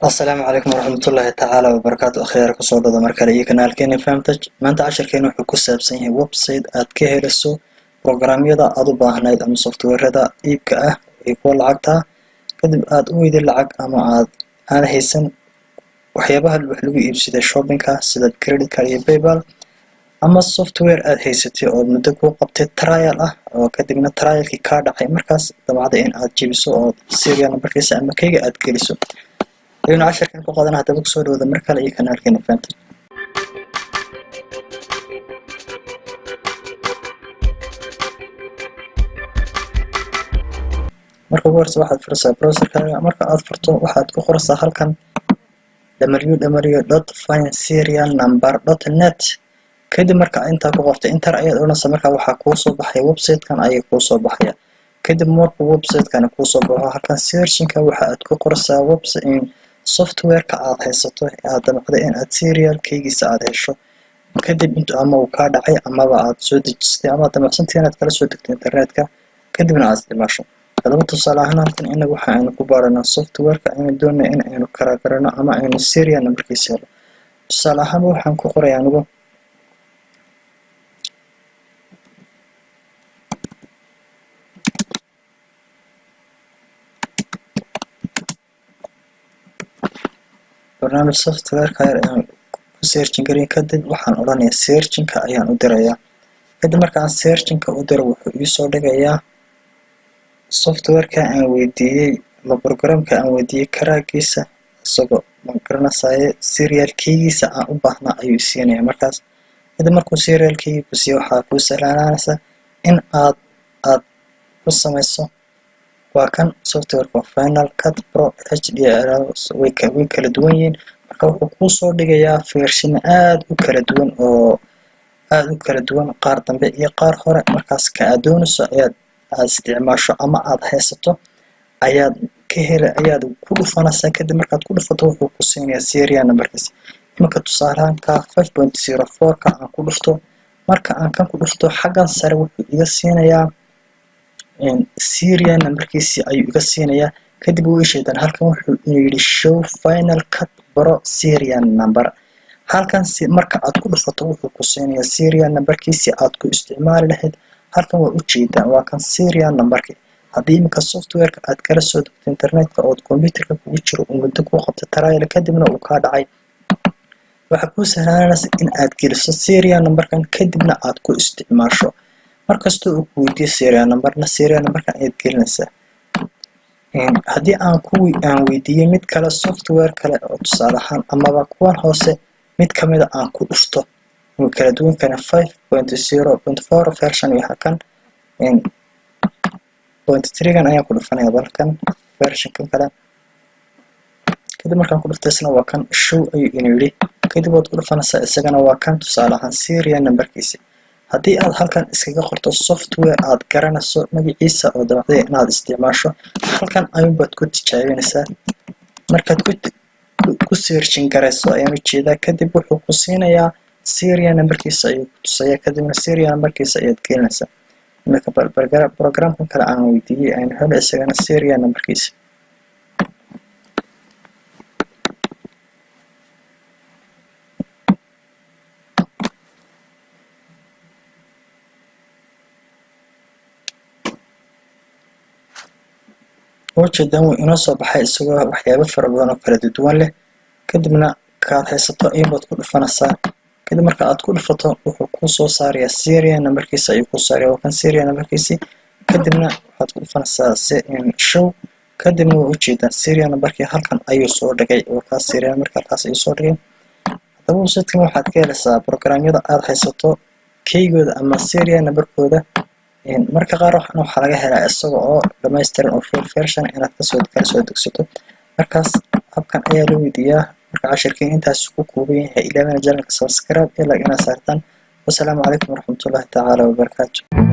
السلام عليكم ورحمة الله تعالى وبركاته أخيرا كسر ضد مركلي كنال كيني فهمتج ما أنت عشر كينو حكوسة بسنه ويب سايت أتكهرسو برنامج هذا أضبط هنايد أم سوفت وير هذا يبقى يقول عقدها كذب أدويد العق أما أنا هيسن وحيابها الوحلو يبسيد الشوبينج سيد الكريدت كاري بايبال أما السوفت وير هيستي أو مدك وقبت ترايل أو كذبنا ترايل كي كارد حي مركز طبعا إن أتجيبسو أو سيريال نبركيس أما كيجي أتكرسو aynu casharkan ku qaadanaa hadaba kusoo dhawada mar kale iyo kanaalkeena Fanta marka ugu horeysa waxaad furaysaa browserkaaga marka aad furto waxaad ku qoraysaa halkan www.fineserialnumber.net kadib marka inta ku qorto enter ayaad oranaysaa marka waxa ku soo baxay website-kan ayay ku soo baxaya kadib marka website-kan ku soo baxo halkan searching-ka waxaad ku qoraysaa website software-ka aad haysato aad damacdo in aad serial keygiisa aad hesho kadib inta ama uu ka dhacay ama aad soo dejistay ama damacsantii inaad kala soo degto internet-ka kadibna aad isticmaasho hadaba tusaale ahaan halkan inagu waxaanu ku baaranaa software-ka aynu doonayno in aynu kala garano ama aynu serial numberkiisa helo tusaale ahaan waxaan ku qorayaa anigu barnaamij software-ka ayaan ku searching garin kadib waxaan oranayaa searching-ka ayaan u dirayaa kadib markaan searching-ka u diro wuxuu ii soo dhigayaa software-ka aan weydiiyay ama program-ka aan weydiiyay karaagiisa isagoo ma garanaysaa serial keygiisa aan u baahnaa ayuu siinayaa markaas kadib markuu serial keygi ku siiyo waxaa kuu sahlaanaysa in aad ku samayso waa kan software-ka Final Cut Pro HDR way kala duwan yihiin marka wuxuu ku soo dhigayaa version aad u kala duwan qaar dambe iyo qaar hore markaas ka adoonayso aad isticmaasho ama aad haysato ayaad ku dhufanaysaa kadib markaad ku dhufato wuxuu ku siinayaa serial numberkiisa marka tusaalahan ka 5.04 ka aan ku dhufto marka aan kan ku dhufto xaggan sare wuxuu iga siinayaa serial numberkiisa ayuu iga siinayaa kadib uu sheedan halkan wuxuu yiri show Final Cut Pro serial number halkan marka aad ku dhufato wuxuu ku siinayaa serial numberkiisa aad ku isticmaali lahayd halkan waa u jeedaa waa kan serial numberki haddii imika software-ka aad kala soo degto internet-ka oo computer-ka kugu jiro uu muddo ku qabto trial kadibna uu ka dhacay waxa ku sahlanaysa in aad geliso serial numberkan kadibna aad ku isticmaasho markasta uu ku weydiiyo serial numberka ayaad gelinaysaa haddii aan weydiiyay mid kale software kale oo tusaale ahaan amaba kuwan hoose mid kamid ah aan ku dhufto oo kala duwan kana 5.0.4 version waxa kan 0.3 kan ayaan ku dhufanayaa balkan version kan kale kadib markaan ku dhuftaysna waa kan show ayuu inuu yiri kadib waad ku dhufanaysaa isagana waa kan tusaale ahaan serial numberkiisa haddii aad halkan iskaga qorto software aad garanayso magaciisa oo dabacday inaad isticmaasho halkan ayuunbaad ku tijaabinaysaa markaad ku searching garayso ayaan u jeedaa kadib wuxuu ku siinayaa serial numberkiisa ayuu ku tusayaa kadibna serial numberkiisa ayaad gelinaysaa marka programkan kale aan weydiiyay ayaan helo isagana serial numberkiisa وجدان inoo soo baxay isagoo waxyaabo fara badan oo kala duwan leh kadibna kaad haysato ayaad ku dhufanaysaa kadib marka aad ku dhufato wuxuu ku soo saarayaa serial numberkiisa ayuu ku saarayaa waa kan serial numberkiisa kadibna waxaad ku dhufanaysaa show kadibna waa u jeedaan serial numberkii halkan ayuu soo dhigay oo ka serial numberka halkaas ayuu soo dhigay hadaba website-kan waxaad ka helaysaa programyada aad haysato keygooda ama serial numberkooda marka qaar waxa laga helaa isagoo oo dhameystiran oo full version inaad kala soo degsato markaas habkan ayaa la weydiiyaa marka casharkeen intaas ku kooban yahay ilaa channelka subscribe ilaa inaad saartaan wassalaamu calaykum waraxmatullaahi tacaala wabarakaatuh